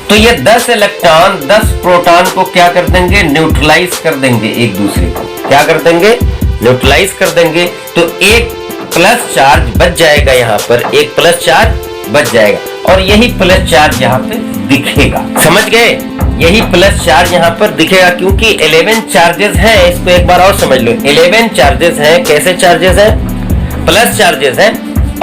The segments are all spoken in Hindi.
तो ये 10 इलेक्ट्रॉन 10 प्रोटॉन को क्या कर देंगे, न्यूट्रलाइज कर देंगे, एक दूसरे को क्या कर देंगे, न्यूट्रलाइज कर देंगे। तो एक प्लस चार्ज बच जाएगा, यहाँ पर एक प्लस चार्ज बच जाएगा और यही प्लस चार्ज यहाँ पे दिखेगा। समझ गए, यही प्लस चार्ज यहाँ पर दिखेगा क्योंकि 11 चार्जेस हैं। इसको एक बार और समझ लो, 11 चार्जेस हैं। कैसे चार्जेस हैं, प्लस चार्जेस हैं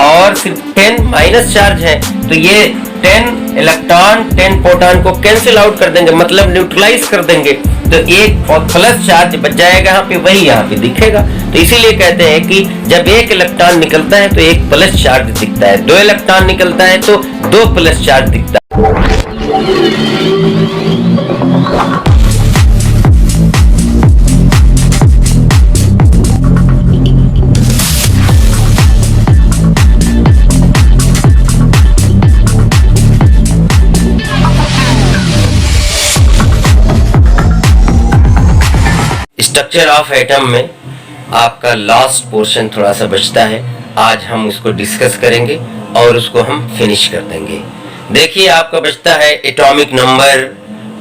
और सिर्फ 10 माइनस चार्ज है। तो ये 10 इलेक्ट्रॉन 10 प्रोटॉन को कैंसिल आउट कर देंगे, मतलब न्यूट्रलाइज कर देंगे। तो एक और प्लस चार्ज बच जाएगा यहाँ पे, वही यहाँ पे दिखेगा। तो इसीलिए कहते हैं कि जब एक इलेक्ट्रॉन निकलता है तो एक प्लस चार्ज दिखता है, 2 इलेक्ट्रॉन निकलता है तो 2 प्लस चार्ज दिखता है। स्ट्रक्चर ऑफ एटम में आपका लास्ट पोर्शन थोड़ा सा बचता है, आज हम उसको डिस्कस करेंगे और उसको हम फिनिश कर देंगे। देखिए आपका बचता है atomic number,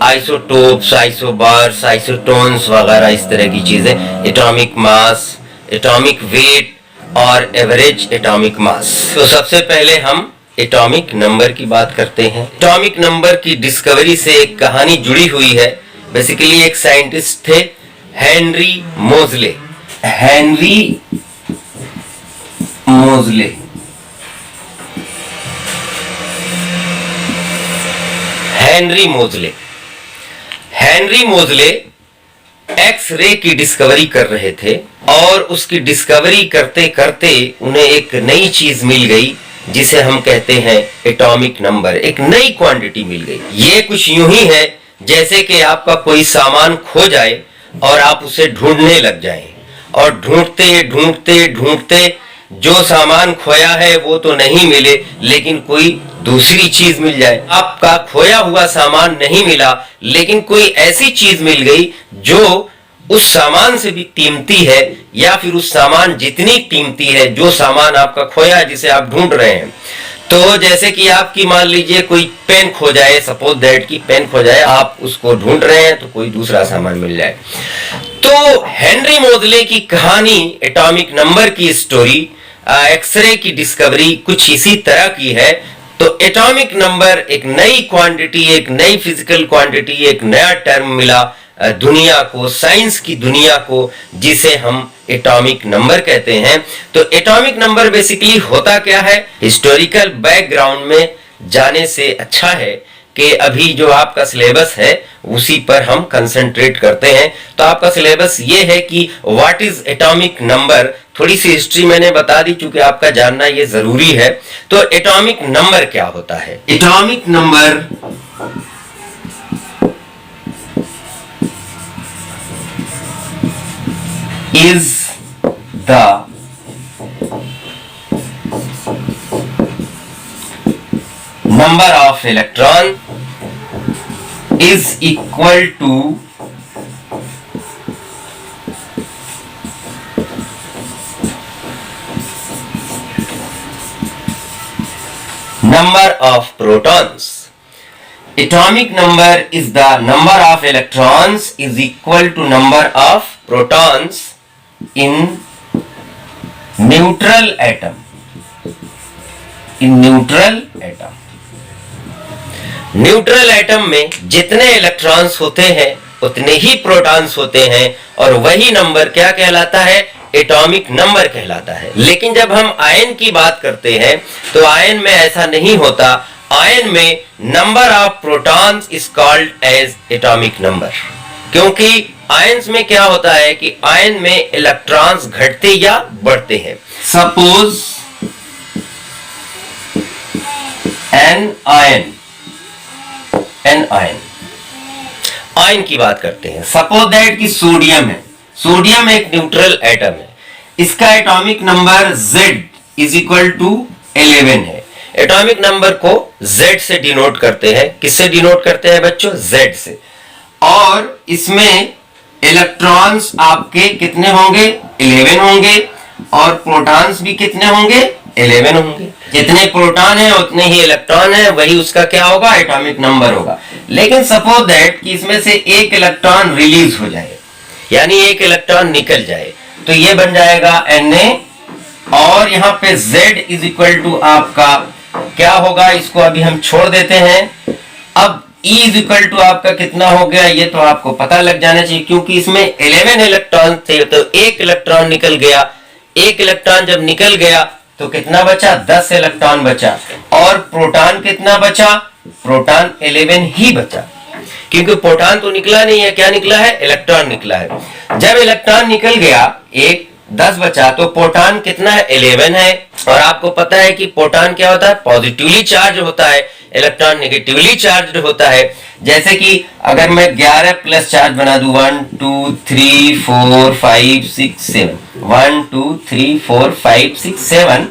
isotopes, isobars, isotones वगैरह इस तरह की चीजें, एटॉमिक मास, एटॉमिक वेट और एवरेज एटॉमिक मास। तो सबसे पहले हम एटॉमिक नंबर की बात करते हैं। एटॉमिक नंबर की डिस्कवरी से एक कहानी जुड़ी हुई है। बेसिकली एक साइंटिस्ट थे Henry Moseley. Henry Moseley Henry Moseley Henry Moseley X-ray की डिस्कवरी कर रहे थे और उसकी डिस्कवरी करते करते उन्हें एक नई चीज मिल गई जिसे हम कहते हैं एटॉमिक नंबर। एक नई क्वांटिटी मिल गई। ये कुछ यूं ही है जैसे कि आपका कोई सामान खो जाए और आप उसे ढूंढने लग जाएं और ढूंढते ढूंढते ढूंढते जो सामान खोया है वो तो नहीं मिले, लेकिन कोई दूसरी चीज मिल जाए। आपका खोया हुआ सामान नहीं मिला, लेकिन कोई ऐसी चीज मिल गई जो उस सामान से भी कीमती है या फिर उस सामान जितनी कीमती है जो सामान आपका खोया है जिसे आप ढूंढ रहे हैं। तो जैसे कि आपकी मान लीजिए कोई पेन खो जाए, सपोज दैट की पेन खो जाए, आप उसको ढूंढ रहे हैं तो कोई दूसरा सामान मिल जाए। तो हेनरी मोज़ले की कहानी, एटॉमिक नंबर की स्टोरी, एक्सरे की डिस्कवरी कुछ इसी तरह की है। तो एटॉमिक नंबर एक नई क्वांटिटी, एक नई फिजिकल क्वांटिटी, एक नया टर्म मिला दुनिया को, साइंस की दुनिया को, जिसे हम एटॉमिक नंबर कहते हैं। तो एटॉमिक नंबर बेसिकली होता क्या है, हिस्टोरिकल बैकग्राउंड में जाने से अच्छा है कि अभी जो आपका सिलेबस है उसी पर हम कंसंट्रेट करते हैं। तो आपका सिलेबस ये है कि व्हाट इज एटॉमिक नंबर। थोड़ी सी हिस्ट्री मैंने बता दी क्योंकि आपका जानना ये जरूरी है। तो एटॉमिक नंबर क्या होता है? Atomic number is the number of electron is equal to number of protons. Atomic number is the number of electrons is equal to number of protons in neutral atom. In neutral atom. Neutral atom में जितने इलेक्ट्रॉन्स होते हैं उतने ही प्रोटॉन्स होते हैं और वही नंबर क्या कहलाता है? एटॉमिक नंबर कहलाता है। लेकिन जब हम आयन की बात करते हैं तो आयन में ऐसा नहीं होता। आयन में number of protons is called as atomic number, क्योंकि आयन्स में क्या होता है कि आयन में इलेक्ट्रॉन्स घटते या बढ़ते हैं। सपोज एन आयन आयन की बात करते हैं। सपोज दैट कि सोडियम है। सोडियम एक न्यूट्रल एटम है। इसका atomic number Z is equal to 11 है। एटॉमिक नंबर को Z से डिनोट करते हैं। किससे डिनोट करते हैं बच्चों? Z से। और इसमें इलेक्ट्रॉन्स आपके कितने होंगे? 11 होंगे और प्रोटॉन्स भी कितने होंगे? 11 होंगे। जितने प्रोटॉन है उतने ही इलेक्ट्रॉन है, वही उसका क्या होगा, एटॉमिक नंबर होगा। लेकिन सपोज दैट कि इसमें से एक इलेक्ट्रॉन रिलीज हो जाए, यानी एक इलेक्ट्रॉन निकल जाए, तो ये बन जाएगा Na, और यहाँ पे Z इज इक्वल टू आपका क्या होगा, इसको अभी हम छोड़ देते हैं। अब E इज इक्वल टू आपका कितना हो गया, ये तो आपको पता लग जाना चाहिए, क्योंकि इसमें 11 इलेक्ट्रॉन थे, तो एक इलेक्ट्रॉन निकल गया। एक इलेक्ट्रॉन जब निकल गया तो कितना बचा, 10 इलेक्ट्रॉन बचा। और प्रोटॉन कितना बचा, प्रोटॉन 11 ही बचा, क्योंकि प्रोटॉन तो निकला नहीं है, क्या निकला है, इलेक्ट्रॉन निकला है। जब इलेक्ट्रॉन निकल गया, एक 10 बचा, तो प्रोटॉन कितना है, 11 है। और आपको पता है कि प्रोटॉन क्या होता है, पॉजिटिवली चार्ज होता है, इलेक्ट्रॉन नेगेटिवली चार्ज होता है। जैसे कि अगर मैं 11 प्लस चार्ज बना दूं, 1 2 3 4 5 6 7, 1 2 3 4 5 6 7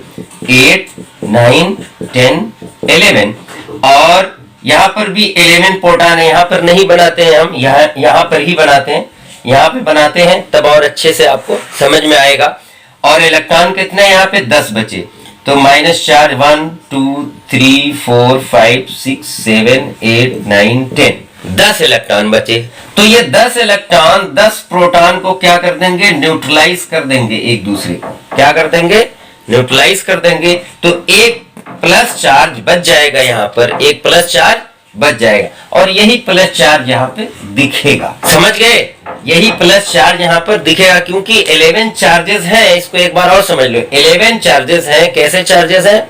8 9 10 11, और यहाँ पर भी 11 प्रोटॉन है। यहाँ पर नहीं बनाते हैं हम, यहाँ पर ही बनाते हैं, यहाँ पे बनाते हैं, तब और अच्छे से आपको समझ में आएगा। और इलेक्ट्रॉन कितने यहाँ पे, 10 बचे, तो माइनस चार्ज 1 2 3 4 5 6 7 8 9 10, 10 इलेक्ट्रॉन बचे। तो ये 10 इलेक्ट्रॉन 10 प्रोटॉन को क्या कर देंगे, न्यूट्रलाइज कर देंगे, एक दूसरे को क्या कर देंगे, न्यूट्रलाइज कर देंगे। तो एक प्लस चार्ज बच जाएगा, यहाँ पर एक प्लस चार्ज बच जाएगा, और यही प्लस चार्ज यहाँ पे दिखेगा। समझ गए, यही प्लस चार्ज यहाँ पर दिखेगा, क्योंकि 11 चार्जेस हैं। इसको एक बार और समझ लो, 11 चार्जेस हैं। कैसे चार्जेस हैं,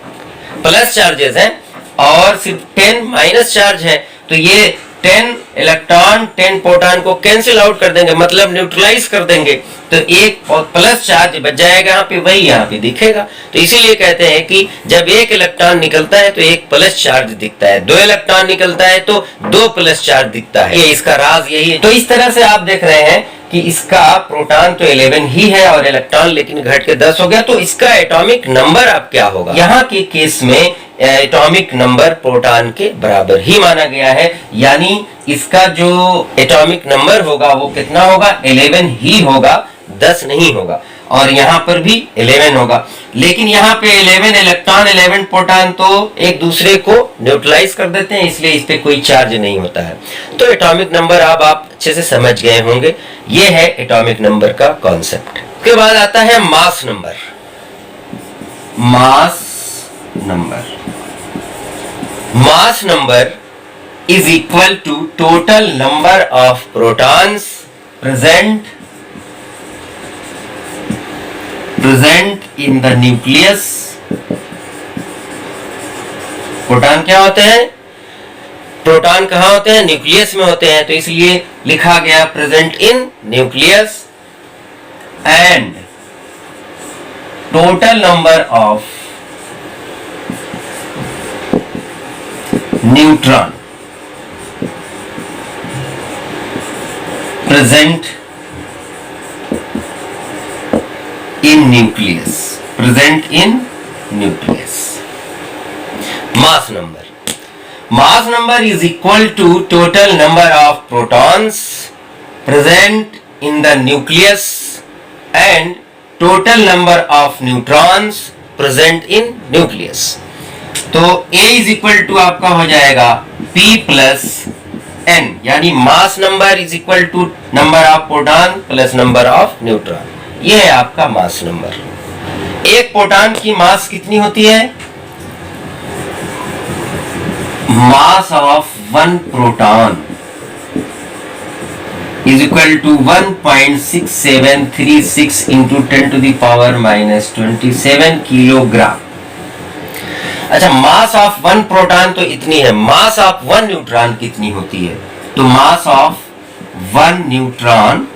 प्लस चार्जेस हैं, और सिर्फ 10 माइनस चार्ज है। तो ये 10 इलेक्ट्रॉन 10 प्रोटॉन को कैंसिल आउट कर देंगे, मतलब न्यूट्रलाइज कर देंगे, तो एक प्लस चार्ज बच जाएगा यहाँ पे, वही यहाँ पे दिखेगा। तो इसीलिए कहते हैं कि जब एक इलेक्ट्रॉन निकलता है तो एक प्लस चार्ज दिखता है, 2 इलेक्ट्रॉन निकलता है तो 2 प्लस चार्ज दिखता है। ये इसका राज यही है। तो इस तरह से आप देख रहे हैं कि इसका प्रोटॉन तो 11 ही है और इलेक्ट्रॉन लेकिन घट के 10 हो गया, तो इसका एटॉमिक नंबर अब क्या होगा। यहाँ के केस में एटॉमिक नंबर प्रोटॉन के बराबर ही माना गया है, यानी इसका जो एटॉमिक नंबर होगा वो कितना होगा, 11 ही होगा, 10 नहीं होगा। और यहाँ पर भी 11 होगा, लेकिन यहाँ पे 11 इलेक्ट्रॉन 11 प्रोटॉन तो एक दूसरे को न्यूट्रलाइज कर देते हैं, इसलिए इस पे कोई चार्ज नहीं होता है। तो एटॉमिक नंबर अब आप अच्छे से समझ गए होंगे, ये है एटॉमिक नंबर का कॉन्सेप्ट। उसके बाद आता है mass number. Mass number, mass number is equal to total number of protons present in the nucleus। Proton क्या होते हैं, प्रोटॉन कहाँ होते हैं, न्यूक्लियस में होते हैं, तो इसलिए लिखा गया present in nucleus, and total number of neutron present in nucleus, present in nucleus। mass number, mass number is equal to total number of protons present in the nucleus and total number of neutrons present in nucleus। तो A is equal to आपका हो जाएगा P plus n, यानी mass number is equal to number of proton plus number of neutron. ये है आपका मास नंबर। एक प्रोटॉन की मास कितनी होती है, mass of 1 proton is equal to 1.6736 into 10 to the power -27 kilogram. अच्छा, मास ऑफ 1 प्रोटॉन तो इतनी है, मास ऑफ 1 न्यूट्रॉन कितनी होती है, तो मास ऑफ 1 न्यूट्रॉन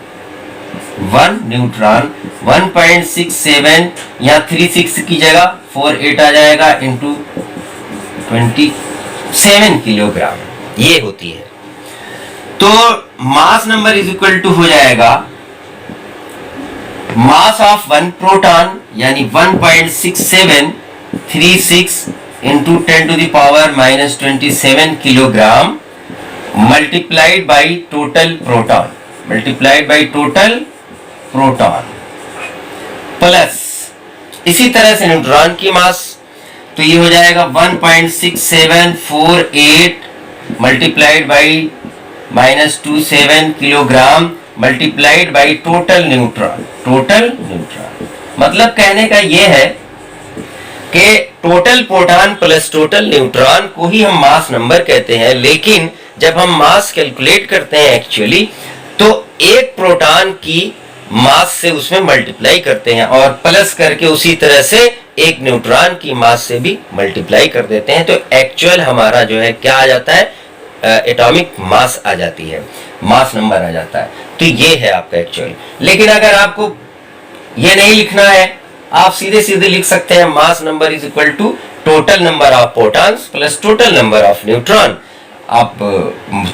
1.67 या 36 की जगह 48 आ जाएगा इंटू 27 किलोग्राम, ये होती है। तो mass number is equal to हो जाएगा मास ऑफ 1 प्रोटॉन यानी 1.6736 into 10 to the power -27 kilogram multiplied by total proton plus इसी तरह से न्यूट्रॉन की मास, तो ये हो जाएगा 1.6748 multiplied by -27 kilogram multiplied by total neutron. मतलब कहने का ये है कि total proton plus total neutron को ही हम मास नंबर कहते हैं, लेकिन जब हम मास कैलकुलेट करते हैं एक्चुअली तो एक प्रोटॉन की मास से उसमें मल्टीप्लाई करते हैं और प्लस करके उसी तरह से एक न्यूट्रॉन की मास से भी मल्टीप्लाई कर देते हैं, तो एक्चुअल हमारा जो है क्या आ जाता है, एटॉमिक मास आ जाती है, मास नंबर आ जाता है। तो ये है आपका एक्चुअल। लेकिन अगर आपको ये नहीं लिखना है, आप सीधे सीधे लिख सकते हैं mass number is equal to total number of protons plus total number of neutron. आप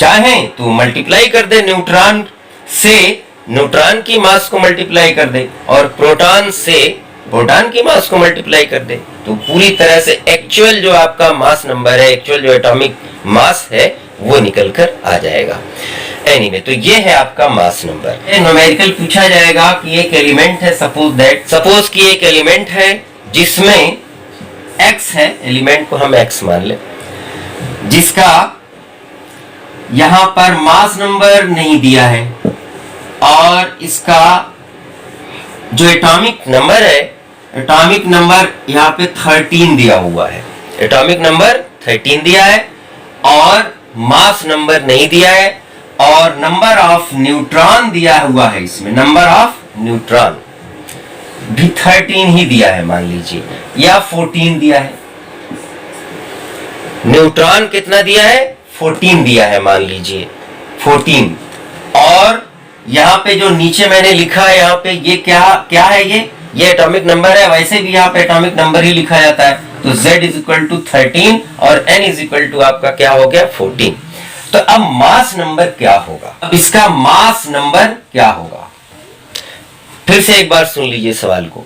चाहें तो मल्टीप्लाई कर दे, न्यूट्रॉन से न्यूट्रॉन की मास को मल्टीप्लाई कर दे और प्रोटॉन से प्रोटॉन की मास को मल्टीप्लाई कर दे, तो पूरी तरह से एक्चुअल जो आपका मास नंबर है, एक्चुअल जो एटॉमिक मास है वो निकल कर आ जाएगा। एनीवे, तो ये है आपका मास नंबर। न्यूमेरिकल पूछा जाएगा कि एक एलिमेंट है, सपोज कि एक एलिमेंट है जिसमें x है, एलिमेंट को हम x मान ले, जिसका यहां पर मास नंबर नहीं दिया है और इसका जो एटॉमिक नंबर है, एटॉमिक नंबर यहाँ पे 13 दिया हुआ है, एटॉमिक नंबर 13 दिया है और मास नंबर नहीं दिया है और नंबर ऑफ न्यूट्रॉन दिया हुआ है, इसमें नंबर ऑफ न्यूट्रॉन भी 13 ही दिया है मान लीजिए, या 14 दिया है। न्यूट्रॉन कितना दिया है, 14 दिया है मान लीजिए, 14। और यहाँ पे जो नीचे मैंने लिखा है, यहाँ पे ये क्या है, ये एटॉमिक नंबर है, वैसे भी यहाँ पे एटॉमिक नंबर ही लिखा जाता है। तो Z इज इक्वल टू 13 और N इज इक्वल टू आपका क्या हो गया, 14। तो अब मास नंबर क्या होगा, अब इसका मास नंबर क्या होगा, फिर से एक बार सुन लीजिए सवाल को।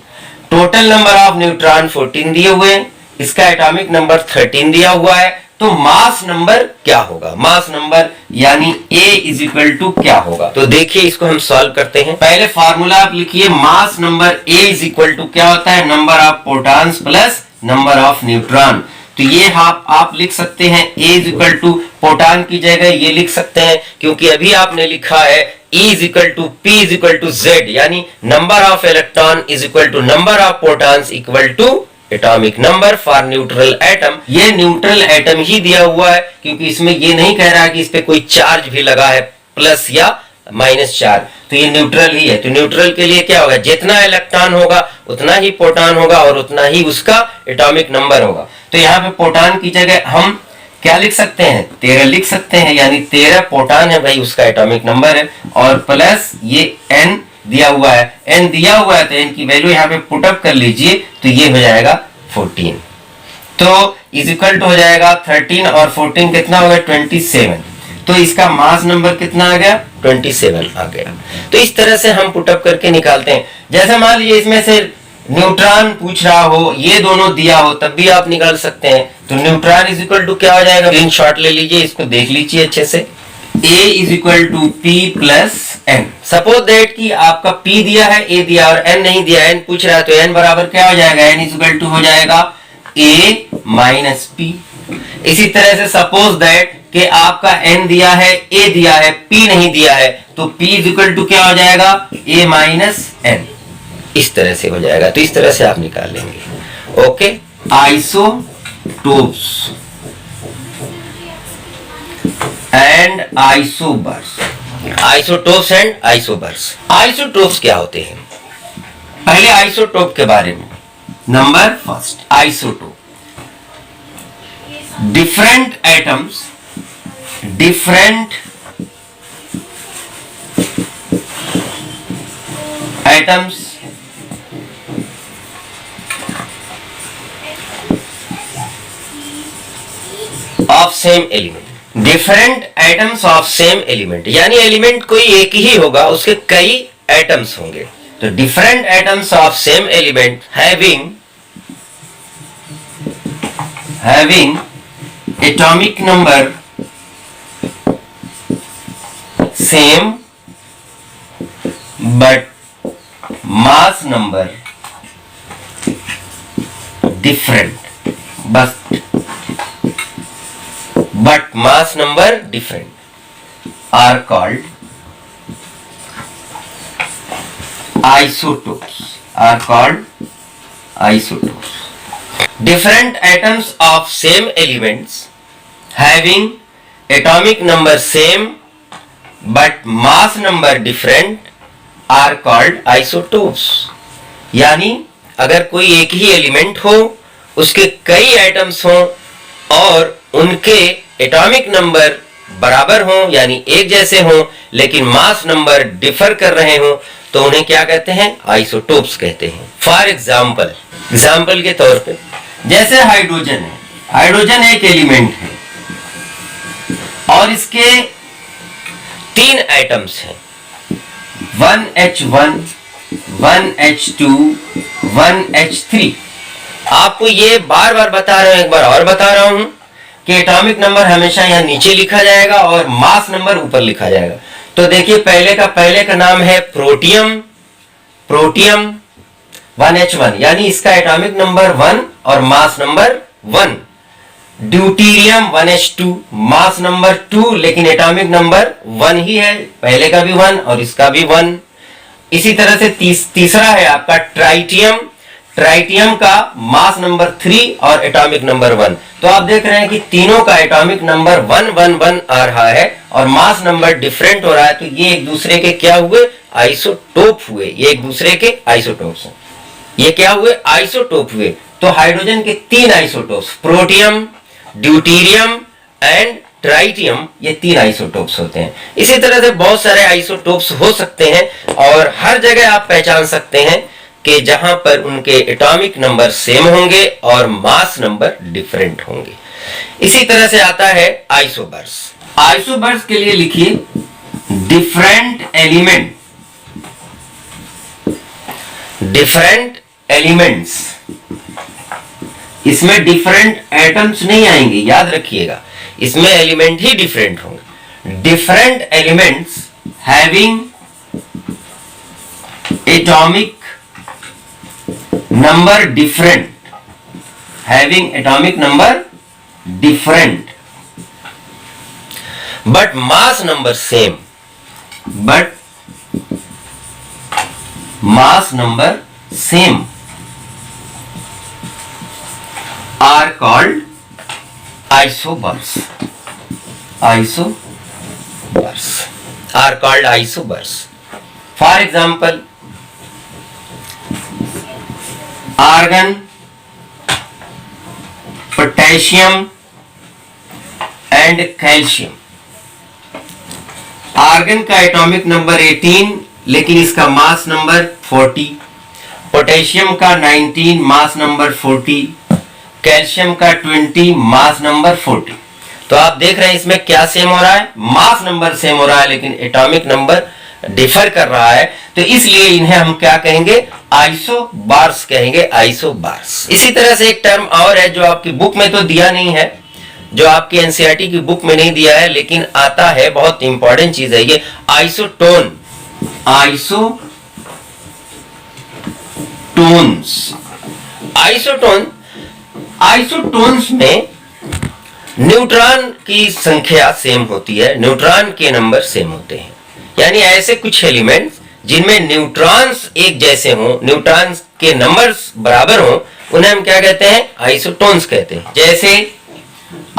टोटल नंबर ऑफ न्यूट्रॉन 14 दिए हुए हैं, इसका एटॉमिक नंबर 13 दिया हुआ है, तो मास नंबर क्या होगा, मास नंबर यानी A इज इक्वल टू क्या होगा। तो देखिए इसको हम सॉल्व करते हैं। पहले फार्मूला आप लिखिए, mass number A is equal to क्या होता है, number of protons plus number of neutron. तो ये आप लिख सकते हैं A is equal to, proton की जगह ये लिख सकते हैं, क्योंकि अभी आपने लिखा है E is equal to P is equal to Z, यानी number of electron is equal to number of protons equal to atomic number for neutral atom. ये न्यूट्रल एटम ही दिया हुआ है, क्योंकि इसमें ये नहीं कह रहा कि इस पे कोई चार्ज भी लगा है, प्लस या माइनस चार्ज, तो ये न्यूट्रल ही है। तो न्यूट्रल के लिए क्या होगा, जितना इलेक्ट्रॉन होगा उतना ही प्रोटॉन होगा और उतना ही उसका एटॉमिक नंबर होगा। तो यहाँ पे प्रोटॉन की जगह हम क्या लिख सकते हैं, 13 लिख सकते हैं, यानी 13 प्रोटॉन है भाई, उसका एटॉमिक नंबर है, और प्लस ये N दिया हुआ है, N दिया हुआ है तो N की वैल्यू यहाँ पे पुटअप कर लीजिए, तो ये हो जाएगा 14। तो इज इक्वल टू हो जाएगा 13 और 14 कितना हो गया, 27। तो इसका मास नंबर कितना आ गया, 27 आ गया। तो इस तरह से हम पुटअप करके निकालते हैं। जैसे मान लीजिए इसमें से न्यूट्रॉन पूछ रहा हो, ये दोनों दिया हो, तब भी आप निकाल सकते हैं। तो न्यूट्रॉन इज इक्वल टू क्या हो जाएगा, स्क्रीनशॉट ले लीजिए, इसको देख लीजिए अच्छे से। A is equal to P plus N। Suppose that कि आपका P दिया है, A दिया और N नहीं दिया, N पूछ रहा है, तो N बराबर क्या हो जाएगा, N इज इक्वल टू हो जाएगा A माइनस P। इसी तरह से सपोज दैट कि आपका N दिया है, A दिया है, P नहीं दिया है, तो P इज इक्वल टू क्या हो जाएगा, A माइनस N। इस तरह से हो जाएगा। तो इस तरह से आप निकाल लेंगे। Okay, isotopes and isobars. Isotopes and isobars. Isotopes क्या होते हैं, पहले आइसोटोप के बारे में। Number first, isotope, different atoms, different atoms of same element. Different atoms of same element, यानी एलिमेंट कोई एक ही होगा, उसके कई एटम्स होंगे। तो different atoms of same element having atomic number same but mass number different, but mass number different are called isotopes. Different atoms of same elements having atomic number same but mass number different are called isotopes. यानी अगर कोई एक ही एलिमेंट हो, उसके कई एटम्स हों और उनके एटॉमिक नंबर बराबर हों यानी एक जैसे हों, लेकिन मास नंबर डिफर कर रहे हों, तो उन्हें क्या कहते हैं? आइसोटोप्स कहते हैं. फॉर एग्जाम्पल के तौर पे जैसे हाइड्रोजन है. हाइड्रोजन एक एलिमेंट है और इसके 3 एटम्स हैं, 1H1, 1H2, 1H3. आपको ये बार बार बता रहा हूं, एक बार और बता रहा हूं कि एटॉमिक नंबर हमेशा यहां नीचे लिखा जाएगा और मास नंबर ऊपर लिखा जाएगा. तो देखिए पहले का नाम है प्रोटियम 1H1 यानी इसका एटॉमिक नंबर 1 और mass number 1. Deuterium 1H2 mass number 2 लेकिन एटॉमिक नंबर 1 ही है, पहले का भी 1 और इसका भी 1. इसी तरह से तीसरा है आपका ट्राइटियम का मास नंबर 3 और एटॉमिक नंबर 1. तो आप देख रहे हैं कि तीनों का एटॉमिक नंबर 111 आ रहा है और मास नंबर डिफरेंट हो रहा है. तो ये एक दूसरे के क्या हुए? आइसोटोप हुए. ये एक दूसरे के आइसोटोप्स हैं. ये क्या हुए? आइसोटोप हुए. तो हाइड्रोजन के 3 isotopes, protium, deuterium and tritium, ये 3 आइसोटोप्स होते हैं. इसी तरह से बहुत सारे आइसोटोप्स हो सकते हैं और हर जगह आप पहचान सकते हैं कि जहां पर उनके एटॉमिक नंबर सेम होंगे और मास नंबर डिफरेंट होंगे. इसी तरह से आता है आइसोबर्स. आइसोबर्स के लिए लिखिए डिफरेंट एलिमेंट्स. इसमें डिफरेंट एटम्स नहीं आएंगे, याद रखिएगा, इसमें एलिमेंट ही डिफरेंट होंगे. Different elements having atomic number different but mass number same are called isobars. For example, argon, potassium and calcium. Argon का एटॉमिक नंबर 18 लेकिन इसका मास नंबर 40. पोटेशियम का 19 मास नंबर 40. कैल्शियम का 20 मास नंबर 40. तो आप देख रहे हैं इसमें क्या सेम हो रहा है? मास नंबर सेम हो रहा है लेकिन एटॉमिक नंबर डिफर कर रहा है. तो इसलिए इन्हें हम क्या कहेंगे? आइसोबार्स कहेंगे. आइसोबार्स. इसी तरह से एक टर्म और है जो आपकी बुक में तो दिया नहीं है, जो आपकी एनसीईआरटी की बुक में नहीं दिया है लेकिन आता है, बहुत इंपॉर्टेंट चीज है ये, आइसोटोन. आइसोटोन्स में न्यूट्रॉन की संख्या सेम होती है, न्यूट्रॉन के नंबर सेम होते हैं. यानी ऐसे कुछ एलिमेंट्स जिनमें न्यूट्रॉन्स एक जैसे हों, न्यूट्रॉन्स के नंबर्स बराबर हों, उन्हें हम क्या कहते हैं? आइसोटोन्स कहते हैं. जैसे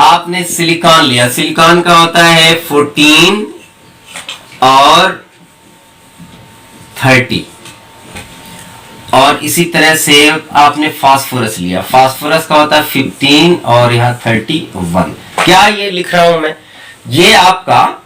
आपने सिलिकॉन लिया, सिलिकॉन का होता है 14 और 30. और इसी तरह से आपने फास्फोरस लिया, फास्फोरस का होता है 15 और यहां 31. क्या ये लिख रहा हूं मैं? ये आपका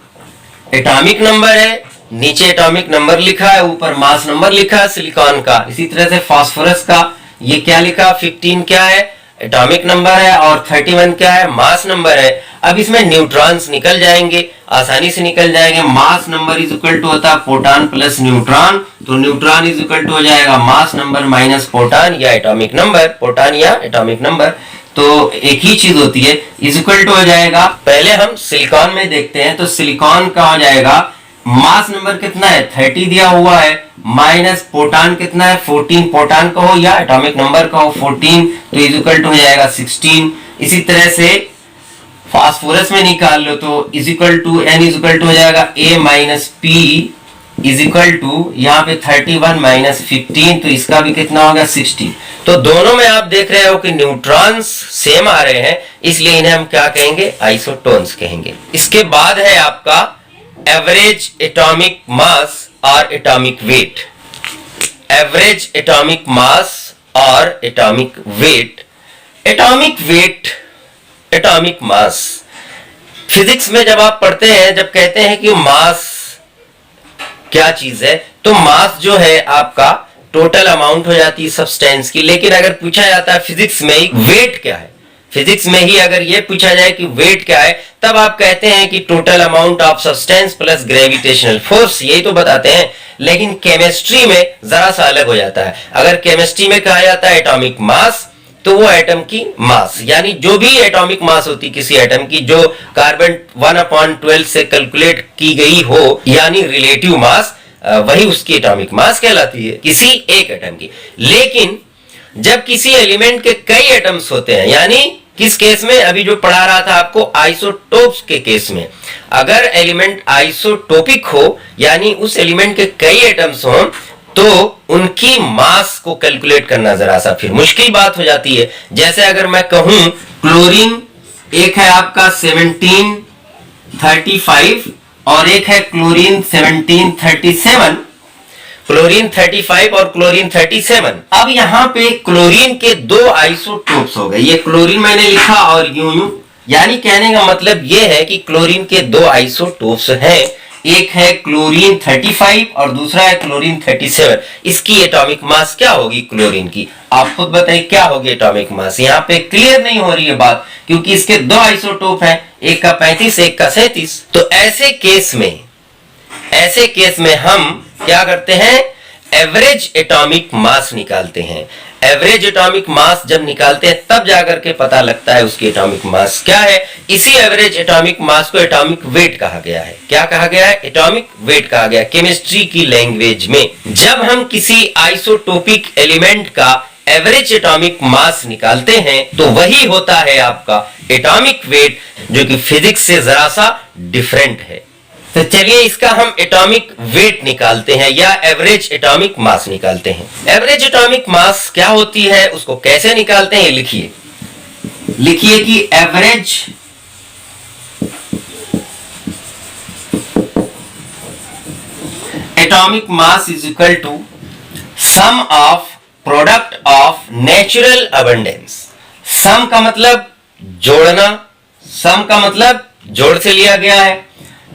एटॉमिक नंबर है, नीचे एटॉमिक नंबर लिखा है, ऊपर मास नंबर लिखा है सिलिकॉन का. इसी तरह से फास्फोरस का ये क्या लिखा? 15 क्या है? एटॉमिक नंबर है और 31 क्या है? मास नंबर है. अब इसमें न्यूट्रॉन्स निकल जाएंगे, आसानी से निकल जाएंगे. Mass number is equal to होता है प्रोटॉन प्लस न्यूट्रॉन. तो न्यूट्रॉन इज इक्वल टू हो जाएगा मास नंबर माइनस प्रोटॉन या एटॉमिक नंबर, प्रोटॉन या एटॉमिक नंबर. तो एक ही चीज होती है, इज इक्वल टू हो जाएगा. पहले हम सिलिकॉन में देखते हैं. तो सिलिकॉन का हो जाएगा मास नंबर कितना है 30 दिया हुआ है, माइनस प्रोटॉन कितना है 14, प्रोटॉन का हो या एटॉमिक नंबर का हो 14, तो इज इक्वल टू हो जाएगा 16। इसी तरह से फास्फोरस में निकाल लो तो is equal to N is equal to हो जाएगा A minus P is equal to यहाँ पे 31 माइनस 15, तो इसका भी कितना होगा 16। तो दोनों में आप देख रहे हो कि न्यूट्रॉन्स सेम आ रहे हैं, इसलिए इन्हें हम क्या कहेंगे, आइसोटोन्स कहेंगे। इसके बाद है आपका एवरेज एटॉमिक मास और atomic weight. Average atomic mass और atomic weight. Atomic weight, atomic mass, physics में जब आप पढ़ते हैं, जब कहते हैं कि मास क्या चीज है, तो मास जो है आपका टोटल अमाउंट हो जाती है सब्सटेंस की। लेकिन अगर पूछा जाता है फिजिक्स में ही वेट क्या है, फिजिक्स में ही अगर ये पूछा जाए कि वेट क्या है, तब आप कहते हैं कि total amount of substance plus gravitational force, यही तो बताते हैं। लेकिन केमिस्ट्री में जरा सा अलग हो जाता है। अगर केमिस्ट्री में कहा जाता है एटॉमिक मास, तो वो एटम की मास, यानी जो भी एटॉमिक मास होती किसी एटम की, जो कार्बन 1/12 से कैलकुलेट की गई हो, यानी रिलेटिव मास, वही उसकी एटॉमिक मास कहलाती है किसी एक एटम की। लेकिन जब किसी एलिमेंट के कई एटम्स होते हैं, यानी किस केस में, अभी जो पढ़ा रहा था आपको आइसोटोप्स के केस में, अगर एलिमेंट आइसोटोपिक हो, यानी उस एलिमेंट के कई एटम्स हो, तो उनकी मास को कैलकुलेट करना जरा सा फिर मुश्किल बात हो जाती है। जैसे अगर मैं कहूं क्लोरीन एक है आपका 1735 और एक है क्लोरीन 1737, क्लोरीन 35 और क्लोरीन 37। अब यहां पे क्लोरीन के दो आइसोटोप्स हो गए, ये क्लोरीन मैंने लिखा और यूं, यानी कहने का मतलब ये है कि क्लोरीन के दो आइसोटोप्स हैं, एक है क्लोरीन 35 और दूसरा है क्लोरीन 37। इसकी एटॉमिक मास क्या होगी क्लोरीन की, आप खुद बताइए क्या होगी एटॉमिक मास। यहाँ पे क्लियर नहीं हो रही है बात, क्योंकि इसके दो आइसोटोप हैं, एक का 35 एक का 37। तो ऐसे केस में हम क्या करते हैं, एवरेज एटॉमिक मास निकालते हैं। एवरेज एटॉमिक मास जब निकालते हैं तब जाकर के पता लगता है उसकी एटॉमिक मास क्या है। इसी एवरेज एटॉमिक मास को एटॉमिक वेट कहा गया है। क्या कहा गया है, एटॉमिक वेट कहा गया केमिस्ट्री की लैंग्वेज में। जब हम किसी आइसोटोपिक एलिमेंट का एवरेज एटॉमिक मास निकालते हैं तो वही होता है आपका एटॉमिक वेट, जो कि फिजिक्स से जरा सा डिफरेंट है। तो चलिए इसका हम एटॉमिक वेट निकालते हैं या एवरेज एटॉमिक मास निकालते हैं। एवरेज एटॉमिक मास क्या होती है, उसको कैसे निकालते हैं, लिखिए कि average atomic mass is equal to sum of product of natural abundance. Sum का मतलब जोड़ना, सम का मतलब जोड़ से लिया गया है,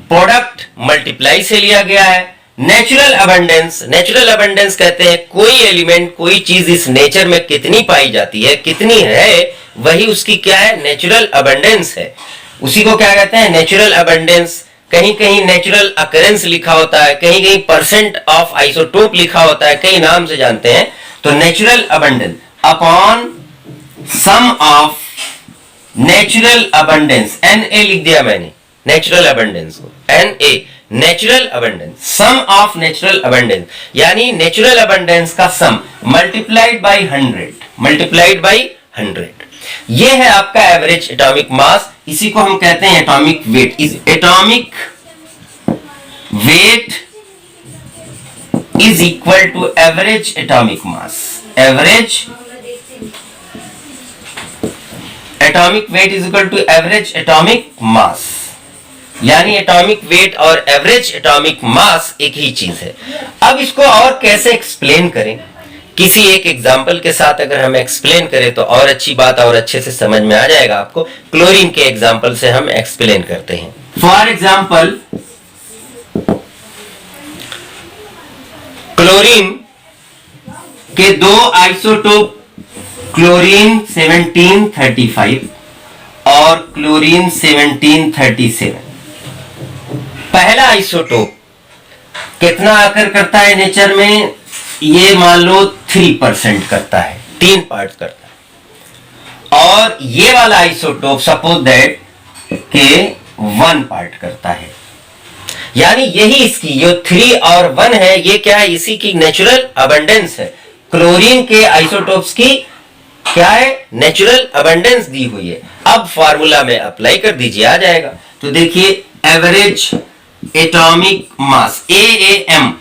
प्रोडक्ट मल्टीप्लाई से लिया गया है। नेचुरल अबंडेंस कहते हैं कोई एलिमेंट, कोई चीज इस नेचर में कितनी पाई जाती है, कितनी है, वही उसकी क्या है, नेचुरल अबंडेंस है। उसी को क्या कहते हैं, नेचुरल अबंडेंस। कहीं कहीं नेचुरल अकरेंस लिखा होता है, कहीं कहीं परसेंट ऑफ आइसोटोप लिखा होता है, कई नाम से जानते हैं। तो natural abundance upon sum of natural abundance, NA लिख दिया मैंने नेचुरल अबंडेंस को, NA natural abundance, sum of natural abundance, यानी नेचुरल अबंडेंस का सम मल्टीप्लाइड बाय 100। ये है आपका एवरेज एटॉमिक मास, इसी को हम कहते हैं atomic weight. Atomic weight is equal to average atomic mass. Average atomic weight is equal to average atomic mass, यानी एटॉमिक वेट और एवरेज एटॉमिक मास एक ही चीज है। अब इसको और कैसे एक्सप्लेन करें, किसी एक एग्जांपल के साथ अगर हम एक्सप्लेन करें तो और अच्छी बात और अच्छे से समझ में आ जाएगा आपको। क्लोरीन के एग्जांपल से हम एक्सप्लेन करते हैं। फॉर एग्जांपल क्लोरीन के दो आइसोटोप, क्लोरीन 1735 और क्लोरीन 1737। पहला आइसोटोप कितना आकर करता है नेचर में, ये मान लो 3% करता है, 3 पार्ट करता है। और ये वाला आइसोटोप सपोज दैट के 1 पार्ट करता है। यानी यही इसकी जो 3 और 1 है, ये क्या है, इसी की नेचुरल अबंडेंस है। क्लोरीन के आइसोटोप्स की क्या है, नेचुरल अबंडेंस दी हुई है। अब फार्मूला में अप्लाई कर दीजिए, आ जाएगा। तो देखिए average atomic mass, AAM,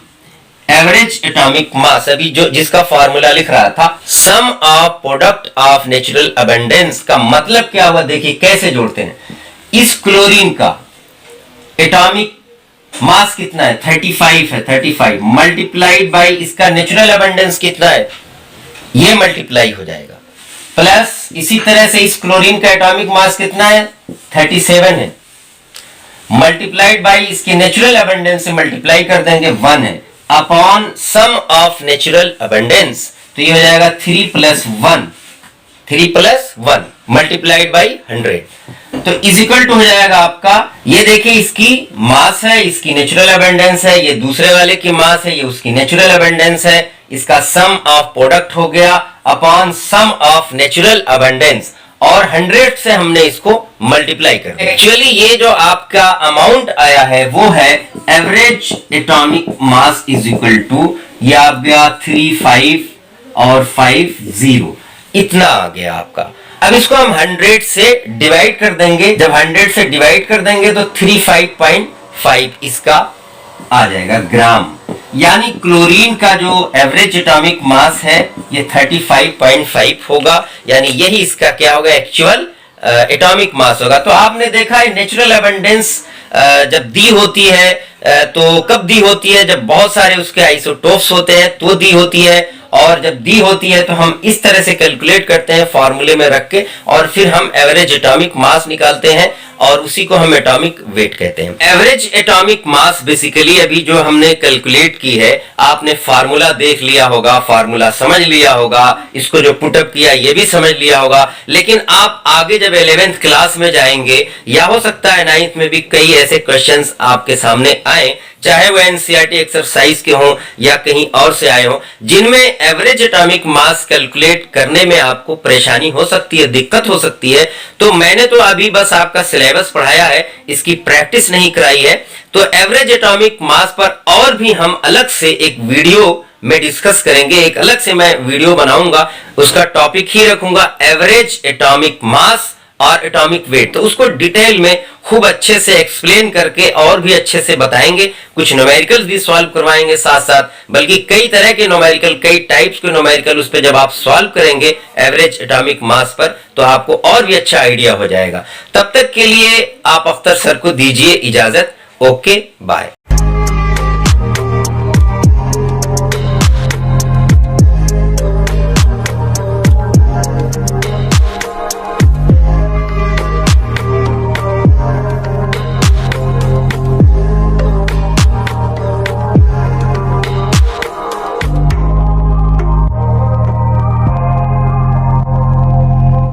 average atomic mass, अभी जो जिसका फार्मूला लिख रहा था, sum of product of natural abundance का मतलब क्या हुआ, देखिए कैसे जोड़ते हैं। इस क्लोरीन का एटॉमिक मास कितना है, 35 है, 35 मल्टीप्लाइड बाय इसका नेचुरल अबंडेंस कितना है, ये मल्टीप्लाई हो जाएगा, प्लस इसी तरह से इस क्लोरीन का एटॉमिक मास कितना है, 37 है, मल्टीप्लाइड बाय इसके नेचुरल अबंडेंस से मल्टीप्लाई कर देंगे, 1 है, upon sum of natural abundance, तो ये हो जाएगा 3 प्लस 1 मल्टीप्लाइड बाई 100, तो इज इक्वल टू हो जाएगा आपका, ये देखिए इसकी मास है, इसकी नेचुरल अबंडेंस है, ये दूसरे वाले की मास है, ये उसकी नेचुरल अबंडेंस है, इसका सम ऑफ प्रोडक्ट हो गया upon sum of natural abundance, और 100 से हमने इसको मल्टीप्लाई कर दिया। एक्चुअली ये जो आपका अमाउंट आया है वो है average atomic mass is equal to, ये आ गया 35 और 50, इतना आ गया आपका। अब इसको हम 100 से डिवाइड कर देंगे, जब 100 से डिवाइड कर देंगे तो 35.5 इसका आ जाएगा ग्राम, यानी क्लोरीन का जो एवरेज एटॉमिक मास है ये 35.5 होगा, यानी यही इसका क्या होगा, एक्चुअल एटॉमिक मास होगा। तो आपने देखा है नेचुरल अबंडेंस जब दी होती है तो कब दी होती है, जब बहुत सारे उसके आइसोटोप्स होते हैं तो दी होती है, और जब दी होती है तो हम इस तरह से कैलकुलेट करते हैं फॉर्मूले में रख के, और फिर हम एवरेज एटॉमिक मास निकालते हैं और उसी को हम एटॉमिक वेट कहते हैं। एवरेज एटॉमिक मास बेसिकली अभी जो हमने कैलकुलेट की है, आपने फार्मूला देख लिया होगा, फार्मूला समझ लिया होगा, इसको जो पुटअप किया ये भी समझ लिया होगा, लेकिन आप आगे जब 11th क्लास में जाएंगे या हो सकता है 9th में भी कई ऐसे क्वेश्चंस आपके सामने आए, चाहे वो एनसीईआरटी एक्सरसाइज के हों या कहीं और से आए हों, जिनमें एवरेज एटॉमिक मास कैलकुलेट करने में आपको परेशानी हो सकती है, दिक्कत हो सकती है। तो मैंने तो अभी बस आपका सिलेबस पढ़ाया है, इसकी प्रैक्टिस नहीं कराई है। तो एवरेज एटॉमिक मास पर और भी हम अलग से एक वीडियो में डिस्कस करेंगे, एक अलग से मैं वीडियो बनाऊंगा, उसका टॉपिक ही रखूंगा एवरेज एटॉमिक मास और एटॉमिक वेट, तो उसको डिटेल में खूब अच्छे से एक्सप्लेन करके और भी अच्छे से बताएंगे, कुछ न्यूमेरिकल्स भी सॉल्व करवाएंगे साथ साथ, बल्कि कई तरह के न्यूमेरिकल, कई टाइप्स के न्यूमेरिकल उस पे जब आप सॉल्व करेंगे एवरेज एटॉमिक मास पर, तो आपको और भी अच्छा आइडिया हो जाएगा। तब तक के लिए आप अख्तर सर को दीजिए इजाजत। Okay, bye.